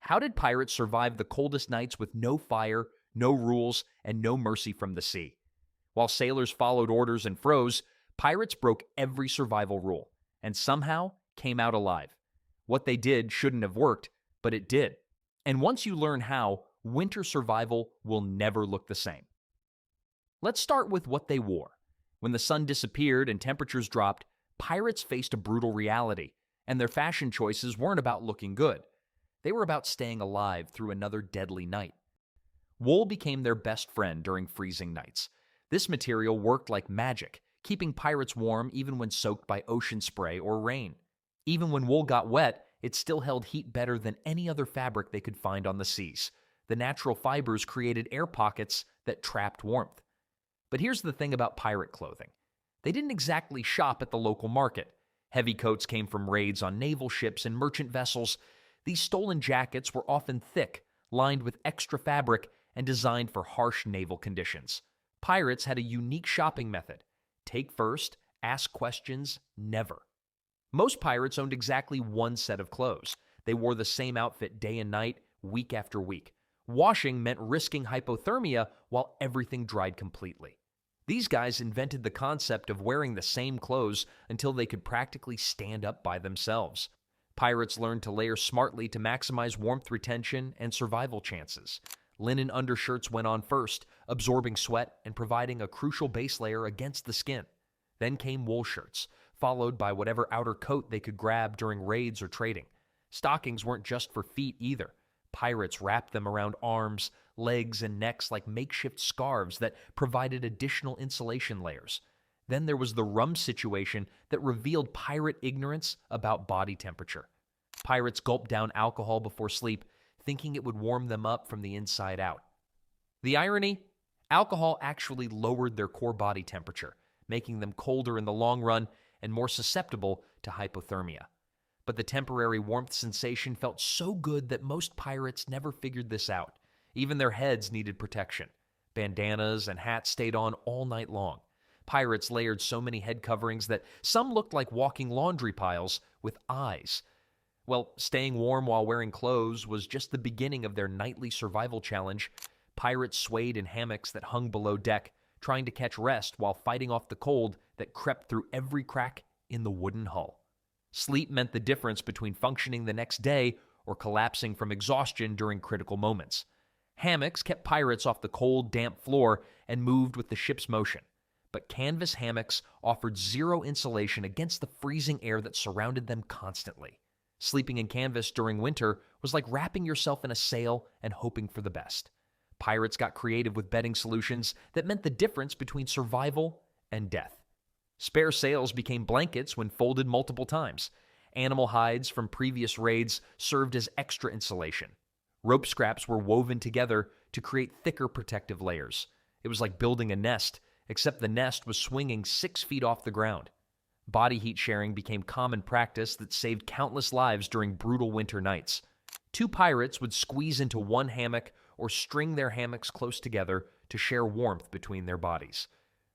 How did pirates survive the coldest nights with no fire, no rules, and no mercy from the sea? While sailors followed orders and froze, pirates broke every survival rule and somehow came out alive. What they did shouldn't have worked, but it did. And once you learn how, winter survival will never look the same. Let's start with what they wore. When the sun disappeared and temperatures dropped, pirates faced a brutal reality, and their fashion choices weren't about looking good. They were about staying alive through another deadly night. Wool became their best friend during freezing nights. This material worked like magic, keeping pirates warm even when soaked by ocean spray or rain. Even when wool got wet, it still held heat better than any other fabric they could find on the seas. The natural fibers created air pockets that trapped warmth. But here's the thing about pirate clothing. They didn't exactly shop at the local market. Heavy coats came from raids on naval ships and merchant vessels. These stolen jackets were often thick, lined with extra fabric, and designed for harsh naval conditions. Pirates had a unique shopping method. Take first, ask questions, never. Most pirates owned exactly one set of clothes. They wore the same outfit day and night, week after week. Washing meant risking hypothermia while everything dried completely. These guys invented the concept of wearing the same clothes until they could practically stand up by themselves. Pirates learned to layer smartly to maximize warmth retention and survival chances. Linen undershirts went on first, absorbing sweat and providing a crucial base layer against the skin. Then came wool shirts, followed by whatever outer coat they could grab during raids or trading. Stockings weren't just for feet either. Pirates wrapped them around arms, legs, and necks like makeshift scarves that provided additional insulation layers. Then there was the rum situation that revealed pirate ignorance about body temperature. Pirates gulped down alcohol before sleep, thinking it would warm them up from the inside out. The irony? Alcohol actually lowered their core body temperature, making them colder in the long run and more susceptible to hypothermia. But the temporary warmth sensation felt so good that most pirates never figured this out. Even their heads needed protection. Bandanas and hats stayed on all night long. Pirates layered so many head coverings that some looked like walking laundry piles with eyes. Well, staying warm while wearing clothes was just the beginning of their nightly survival challenge. Pirates swayed in hammocks that hung below deck, trying to catch rest while fighting off the cold that crept through every crack in the wooden hull. Sleep meant the difference between functioning the next day or collapsing from exhaustion during critical moments. Hammocks kept pirates off the cold, damp floor and moved with the ship's motion. But canvas hammocks offered zero insulation against the freezing air that surrounded them constantly. Sleeping in canvas during winter was like wrapping yourself in a sail and hoping for the best. Pirates got creative with bedding solutions that meant the difference between survival and death. Spare sails became blankets when folded multiple times. Animal hides from previous raids served as extra insulation. Rope scraps were woven together to create thicker protective layers. It was like building a nest, except the nest was swinging 6 feet off the ground. Body heat sharing became common practice that saved countless lives during brutal winter nights. 2 pirates would squeeze into one hammock or string their hammocks close together to share warmth between their bodies.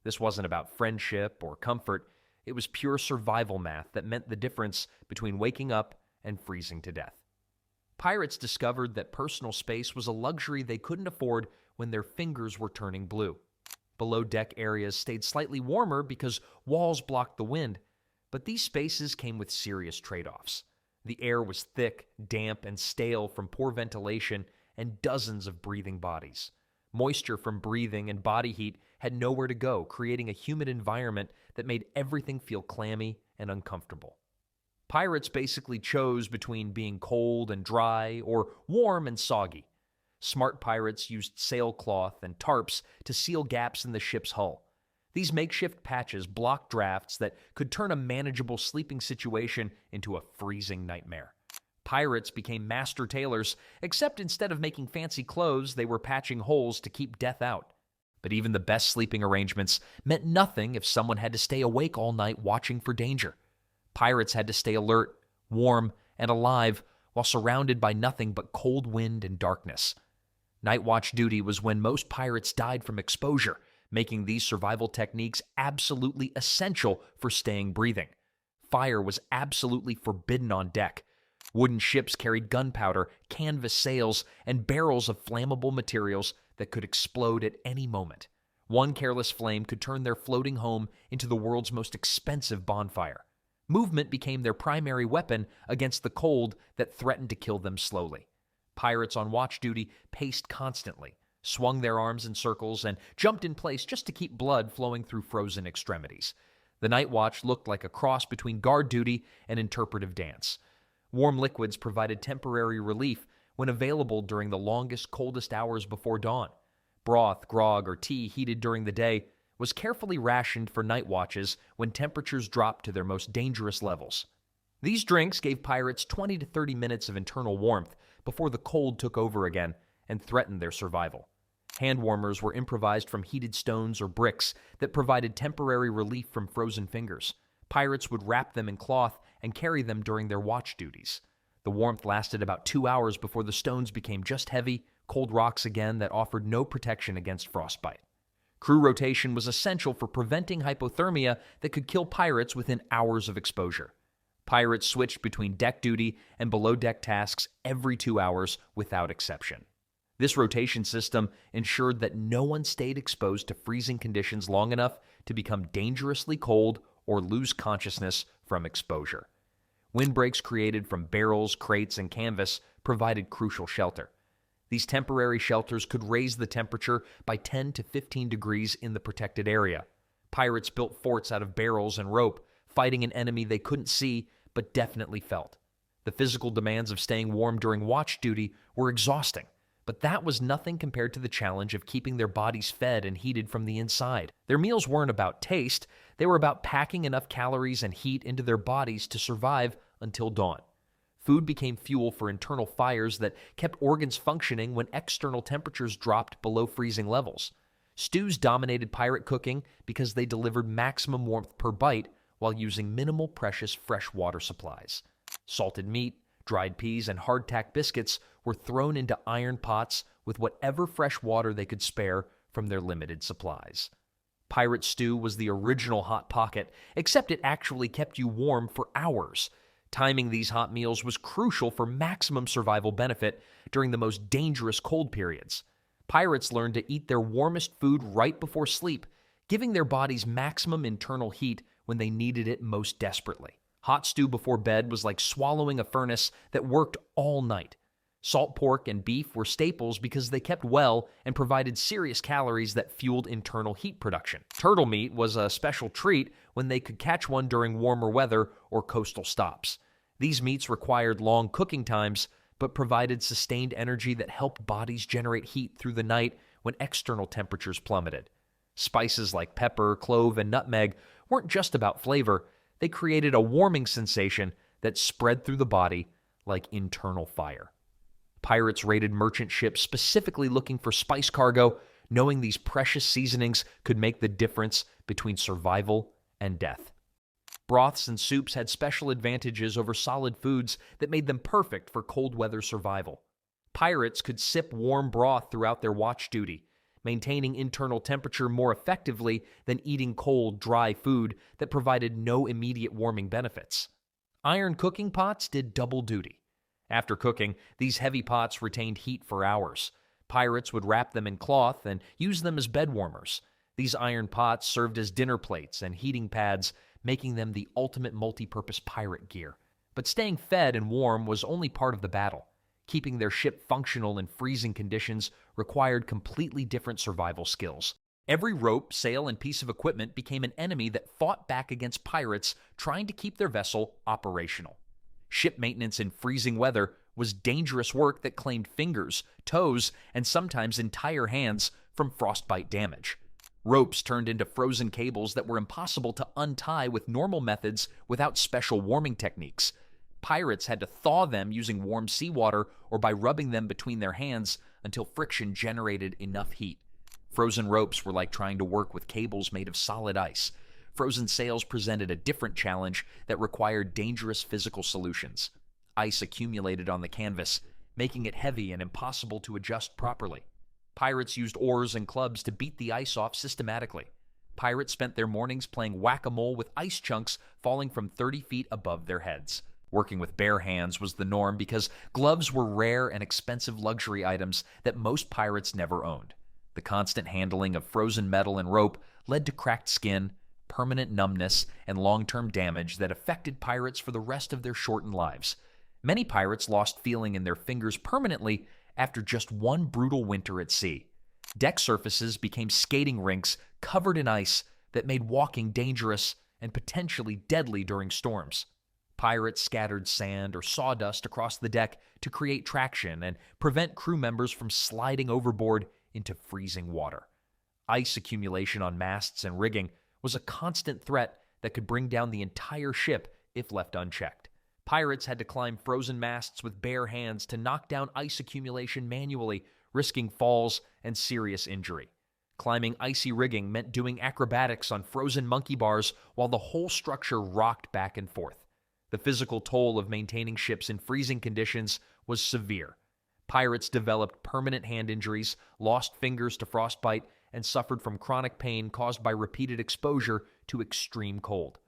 This wasn't about friendship or comfort. It was pure survival math that meant the difference between waking up and freezing to death. Pirates discovered that personal space was a luxury they couldn't afford when their fingers were turning blue. Below-deck areas stayed slightly warmer because walls blocked the wind, but these spaces came with serious trade-offs. The air was thick, damp, and stale from poor ventilation and dozens of breathing bodies. Moisture from breathing and body heat had nowhere to go, creating a humid environment that made everything feel clammy and uncomfortable. Pirates basically chose between being cold and dry or warm and soggy. Smart pirates used sailcloth and tarps to seal gaps in the ship's hull. These makeshift patches blocked drafts that could turn a manageable sleeping situation into a freezing nightmare. Pirates became master tailors, except instead of making fancy clothes, they were patching holes to keep death out. But even the best sleeping arrangements meant nothing if someone had to stay awake all night watching for danger. Pirates had to stay alert, warm, and alive while surrounded by nothing but cold wind and darkness. Night watch duty was when most pirates died from exposure, making these survival techniques absolutely essential for staying breathing. Fire was absolutely forbidden on deck. Wooden ships carried gunpowder, canvas sails, and barrels of flammable materials that could explode at any moment. One careless flame could turn their floating home into the world's most expensive bonfire. Movement became their primary weapon against the cold that threatened to kill them slowly. Pirates on watch duty paced constantly, swung their arms in circles, and jumped in place just to keep blood flowing through frozen extremities. The night watch looked like a cross between guard duty and interpretive dance. Warm liquids provided temporary relief when available during the longest, coldest hours before dawn. Broth, grog, or tea heated during the day was carefully rationed for night watches when temperatures dropped to their most dangerous levels. These drinks gave pirates 20 to 30 minutes of internal warmth before the cold took over again and threatened their survival. Hand warmers were improvised from heated stones or bricks that provided temporary relief from frozen fingers. Pirates would wrap them in cloth and carry them during their watch duties. The warmth lasted about 2 hours before the stones became just heavy, cold rocks again that offered no protection against frostbite. Crew rotation was essential for preventing hypothermia that could kill pirates within hours of exposure. Pirates switched between deck duty and below-deck tasks every 2 hours without exception. This rotation system ensured that no one stayed exposed to freezing conditions long enough to become dangerously cold or lose consciousness from exposure. Windbreaks created from barrels, crates, and canvas provided crucial shelter. These temporary shelters could raise the temperature by 10 to 15 degrees in the protected area. Pirates built forts out of barrels and rope, fighting an enemy they couldn't see but definitely felt. The physical demands of staying warm during watch duty were exhausting, but that was nothing compared to the challenge of keeping their bodies fed and heated from the inside. Their meals weren't about taste, they were about packing enough calories and heat into their bodies to survive until dawn. Food became fuel for internal fires that kept organs functioning when external temperatures dropped below freezing levels. Stews dominated pirate cooking because they delivered maximum warmth per bite while using minimal precious fresh water supplies. Salted meat, dried peas, and hardtack biscuits were thrown into iron pots with whatever fresh water they could spare from their limited supplies. Pirate stew was the original Hot Pocket, except it actually kept you warm for hours. Timing these hot meals was crucial for maximum survival benefit during the most dangerous cold periods. Pirates learned to eat their warmest food right before sleep, giving their bodies maximum internal heat when they needed it most desperately. Hot stew before bed was like swallowing a furnace that worked all night. Salt pork and beef were staples because they kept well and provided serious calories that fueled internal heat production. Turtle meat was a special treat when they could catch one during warmer weather or coastal stops. These meats required long cooking times, but provided sustained energy that helped bodies generate heat through the night when external temperatures plummeted. Spices like pepper, clove, and nutmeg weren't just about flavor, they created a warming sensation that spread through the body like internal fire. Pirates raided merchant ships specifically looking for spice cargo, knowing these precious seasonings could make the difference between survival and death. Broths and soups had special advantages over solid foods that made them perfect for cold weather survival. Pirates could sip warm broth throughout their watch duty, maintaining internal temperature more effectively than eating cold, dry food that provided no immediate warming benefits. Iron cooking pots did double duty. After cooking, these heavy pots retained heat for hours. Pirates would wrap them in cloth and use them as bed warmers. These iron pots served as dinner plates and heating pads, making them the ultimate multi-purpose pirate gear. But staying fed and warm was only part of the battle. Keeping their ship functional in freezing conditions required completely different survival skills. Every rope, sail, and piece of equipment became an enemy that fought back against pirates trying to keep their vessel operational. Ship maintenance in freezing weather was dangerous work that claimed fingers, toes, and sometimes entire hands from frostbite damage. Ropes turned into frozen cables that were impossible to untie with normal methods without special warming techniques. Pirates had to thaw them using warm seawater or by rubbing them between their hands until friction generated enough heat. Frozen ropes were like trying to work with cables made of solid ice. Frozen sails presented a different challenge that required dangerous physical solutions. Ice accumulated on the canvas, making it heavy and impossible to adjust properly. Pirates used oars and clubs to beat the ice off systematically. Pirates spent their mornings playing whack-a-mole with ice chunks falling from 30 feet above their heads. Working with bare hands was the norm because gloves were rare and expensive luxury items that most pirates never owned. The constant handling of frozen metal and rope led to cracked skin, permanent numbness, and long-term damage that affected pirates for the rest of their shortened lives. Many pirates lost feeling in their fingers permanently after just one brutal winter at sea. Deck surfaces became skating rinks covered in ice that made walking dangerous and potentially deadly during storms. Pirates scattered sand or sawdust across the deck to create traction and prevent crew members from sliding overboard into freezing water. Ice accumulation on masts and rigging was a constant threat that could bring down the entire ship if left unchecked. Pirates had to climb frozen masts with bare hands to knock down ice accumulation manually, risking falls and serious injury. Climbing icy rigging meant doing acrobatics on frozen monkey bars while the whole structure rocked back and forth. The physical toll of maintaining ships in freezing conditions was severe. Pirates developed permanent hand injuries, lost fingers to frostbite, and suffered from chronic pain caused by repeated exposure to extreme cold.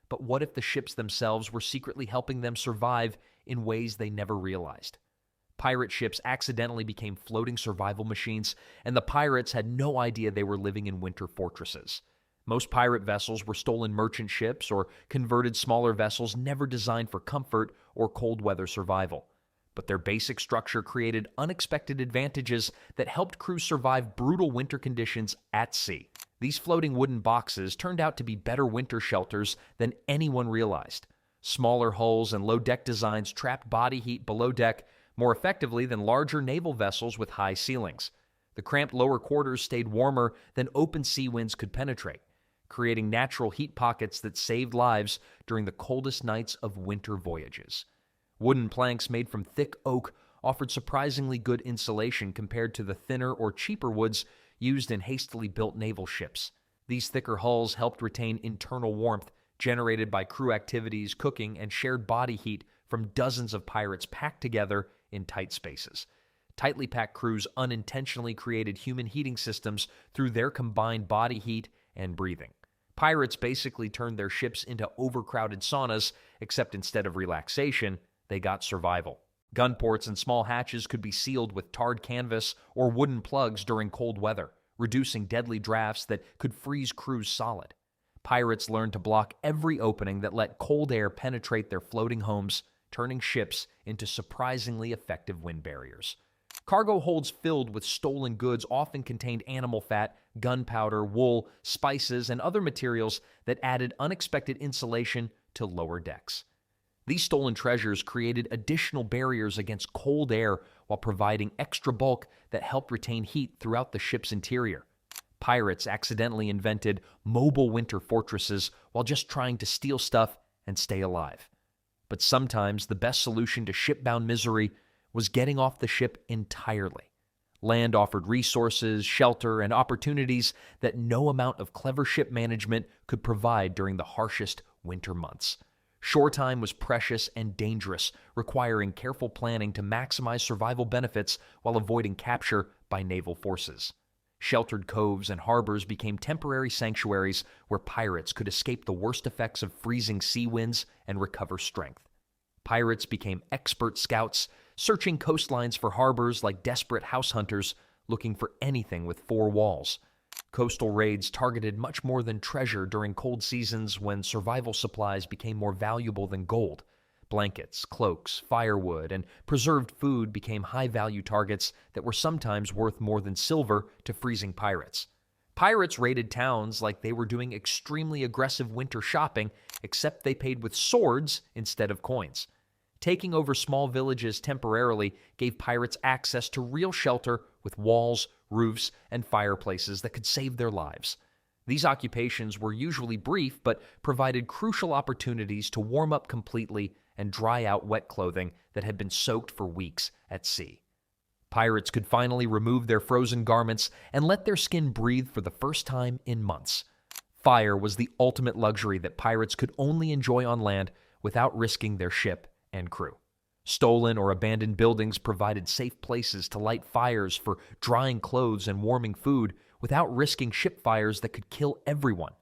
But what if the ships themselves were secretly helping them survive in ways they never realized? Pirate ships accidentally became floating survival machines, and the pirates had no idea they were living in winter fortresses. Most pirate vessels were stolen merchant ships or converted smaller vessels never designed for comfort or cold weather survival. But their basic structure created unexpected advantages that helped crews survive brutal winter conditions at sea. These floating wooden boxes turned out to be better winter shelters than anyone realized. Smaller hulls and low deck designs trapped body heat below deck more effectively than larger naval vessels with high ceilings. The cramped lower quarters stayed warmer than open sea winds could penetrate, creating natural heat pockets that saved lives during the coldest nights of winter voyages. Wooden planks made from thick oak offered surprisingly good insulation compared to the thinner or cheaper woods used in hastily built naval ships. These thicker hulls helped retain internal warmth generated by crew activities, cooking, and shared body heat from dozens of pirates packed together in tight spaces. Tightly packed crews unintentionally created human heating systems through their combined body heat and breathing. Pirates basically turned their ships into overcrowded saunas, except instead of relaxation, they got survival. Gun ports and small hatches could be sealed with tarred canvas or wooden plugs during cold weather, reducing deadly drafts that could freeze crews solid. Pirates learned to block every opening that let cold air penetrate their floating homes, turning ships into surprisingly effective wind barriers. Cargo holds filled with stolen goods often contained animal fat, gunpowder, wool, spices, and other materials that added unexpected insulation to lower decks. These stolen treasures created additional barriers against cold air while providing extra bulk that helped retain heat throughout the ship's interior. Pirates accidentally invented mobile winter fortresses while just trying to steal stuff and stay alive. But sometimes the best solution to shipbound misery was getting off the ship entirely. Land offered resources, shelter, and opportunities that no amount of clever ship management could provide during the harshest winter months. Shore time was precious and dangerous, requiring careful planning to maximize survival benefits while avoiding capture by naval forces. Sheltered coves and harbors became temporary sanctuaries where pirates could escape the worst effects of freezing sea winds and recover strength. Pirates became expert scouts, searching coastlines for harbors like desperate house hunters looking for anything with four walls. Coastal raids targeted much more than treasure during cold seasons when survival supplies became more valuable than gold. Blankets, cloaks, firewood, and preserved food became high-value targets that were sometimes worth more than silver to freezing pirates. Pirates raided towns like they were doing extremely aggressive winter shopping, except they paid with swords instead of coins. Taking over small villages temporarily gave pirates access to real shelter with walls, roofs, and fireplaces that could save their lives. These occupations were usually brief, but provided crucial opportunities to warm up completely and dry out wet clothing that had been soaked for weeks at sea. Pirates could finally remove their frozen garments and let their skin breathe for the first time in months. Fire was the ultimate luxury that pirates could only enjoy on land without risking their ship and crew. Stolen or abandoned buildings provided safe places to light fires for drying clothes and warming food without risking ship fires that could kill everyone.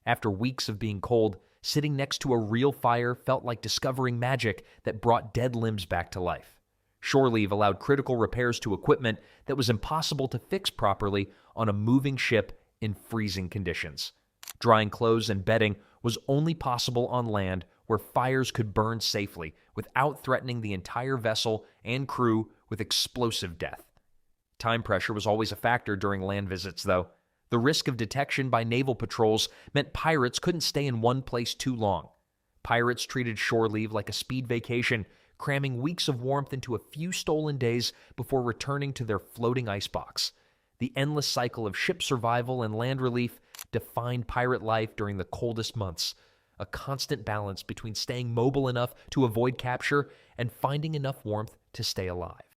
After weeks of being cold, Sitting next to a real fire felt like discovering magic that brought dead limbs back to life. Shore leave allowed critical repairs to equipment that was impossible to fix properly on a moving ship in freezing conditions. Drying clothes and bedding was only possible on land where fires could burn safely without threatening the entire vessel and crew with explosive death. Time pressure was always a factor during land visits, though. The risk of detection by naval patrols meant pirates couldn't stay in one place too long. Pirates treated shore leave like a speed vacation, cramming weeks of warmth into a few stolen days before returning to their floating icebox. The endless cycle of ship survival and land relief defined pirate life during the coldest months, a constant balance between staying mobile enough to avoid capture and finding enough warmth to stay alive.